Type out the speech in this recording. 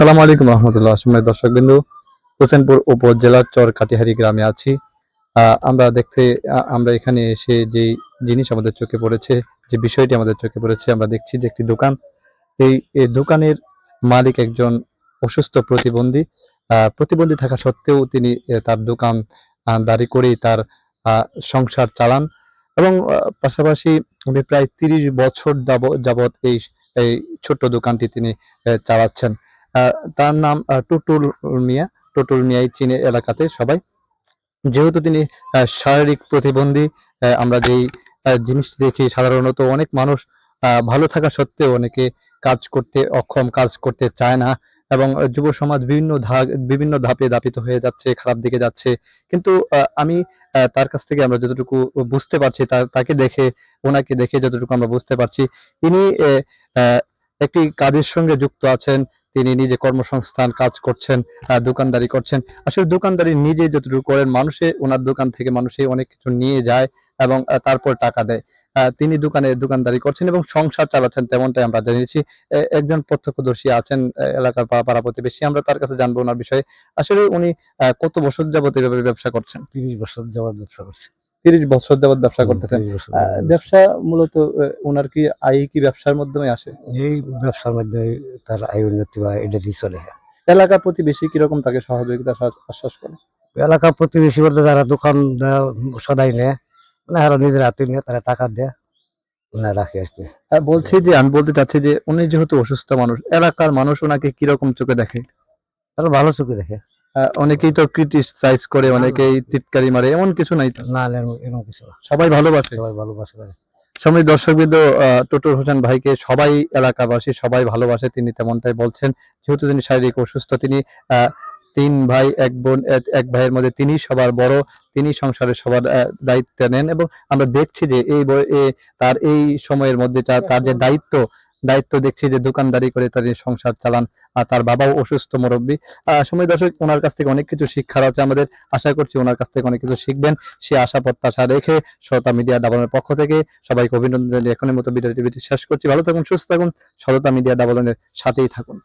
আসসালামু আলাইকুম রহমতুল্লাহ। সম্মানিত দর্শকবৃন্দ, হোসেনপুর উপজেলার চর কাটিহারি গ্রামে আছি। আমরা এখানে এসে যে জিনিস আমাদের চোখে পড়েছে, যে বিষয়টি আমাদের চোখে পড়েছে, আমরা দেখছি যে একটি দোকান। এই দোকানের মালিক একজন অসুস্থ প্রতিবন্ধী। প্রতিবন্ধী থাকা সত্ত্বেও তিনি তার দোকান দাঁড়ি করেই তার সংসার চালান এবং পাশাপাশি উনি প্রায় ৩০ বছর যাবৎ এই ছোট্ট দোকানটি তিনি চালাচ্ছেন। তার নাম টুটুল মিয়া। টুটুল মিয়াই চিনে এলাকাতে সবাই। যেহেতু তিনি শারীরিক প্রতিবন্ধী, আমরা যেই জিনিসটি দেখি সাধারণত অনেক মানুষ ভালো থাকা সত্ত্বেও অনেকে কাজ করতে অক্ষম, কাজ করতে চায় না এবং যুব সমাজ বিভিন্ন ধাপে ধাপিত হয়ে যাচ্ছে, খারাপ দিকে যাচ্ছে। কিন্তু আমি তার কাছ থেকে আমরা যতটুকু বুঝতে পারছি, ওনাকে দেখে যতটুকু আমরা বুঝতে পারছি, তিনি অ্যা একটি কাজের সঙ্গে যুক্ত আছেন। তিনি নিজে কর্মসংস্থান কাজ করছেন, দোকানদারি করছেন। আসলে দোকানদারি নিজে যতটুকু করেন, উনার দোকান থেকে মানুষে অনেক কিছু নিয়ে যায় এবং তারপর টাকা দেয়। তিনি দোকানদারি করছেন এবং সংসার চালাচ্ছেন, তেমনটাই আমরা জেনেছি। একজন প্রত্যক্ষদর্শী আছেন এলাকার পাড়া প্রতিবেশী। আমরা তার কাছে জানবো উনার বিষয়ে। আসলে উনি কত বছর যাবত এভাবে ব্যবসা করছেন? ৩০ বছর যাবৎ ব্যবসা করছি। ৩০ বছর যাবত ব্যবসা করতেছেন। ৩০ বছর ব্যবসা মূলত উনার কি আয় কি ব্যবসার মাধ্যমে আসে? এই ব্যবসার মধ্যে তার আয় উন্নতি বা এটা দিয়ে চলে। এলাকার প্রতিবেশী কিরকম তাকে সহযোগিতা আশ্বাস করে? এলাকা প্রতিবেশী বলতে যারা দোকান সদাই নেয়, মানে আরো নিজের হাতে নিয়ে তারা টাকা দেয়, রাখে আর কি। আমি বলতে চাচ্ছি যে উনি যেহেতু অসুস্থ মানুষ, এলাকার মানুষ উনাকে কিরকম চোখে দেখে? তারা ভালো চোখে দেখে। অনেকেই তো ক্রিটিসাইজ করে, অনেকেই টিটকারি মারে, এমন কিছু নাই তো? না, এরকম কিছু না। সবাই ভালোবাসে? সবাই ভালোবাসে তারে। সম্মানিত দর্শকবৃন্দ, টুটুল হোসেন ভাইকে সবাই এলাকাবাসী সবাই ভালোবাসে, তিনি তেমনটাই বলছেন। যেহেতু তিনি শারীরিক অসুস্থ, তিনি ৩ ভাই ১ বোন, এক ভাইয়ের মধ্যে তিনিই সবার বড়। তিনি সংসারের সবার দায়িত্ব নেন এবং আমরা দেখছি যে তার এই সময়ের মধ্যে তার যে দায়িত্ব দেখছি যে দোকানদারি করে তার এই সংসার চালান। তার বাবাও অসুস্থ মুরব্বি। সম্মানিত দর্শক, ওনার কাছ থেকে অনেক কিছু শিক্ষার আছে আমাদের। আশা করছি ওনার কাছ থেকে অনেক কিছু শিখবেন। সে আশা প্রত্যাশা রেখে সততা মিডিয়া ডাবলনের পক্ষ থেকে সবাইকে অভিনন্দন জানিয়ে এখনের মতো ভিডিওটি শেষ করছি। ভালো থাকুন, সুস্থ থাকুন, সততা মিডিয়া ডাবলনের সাথেই থাকুন।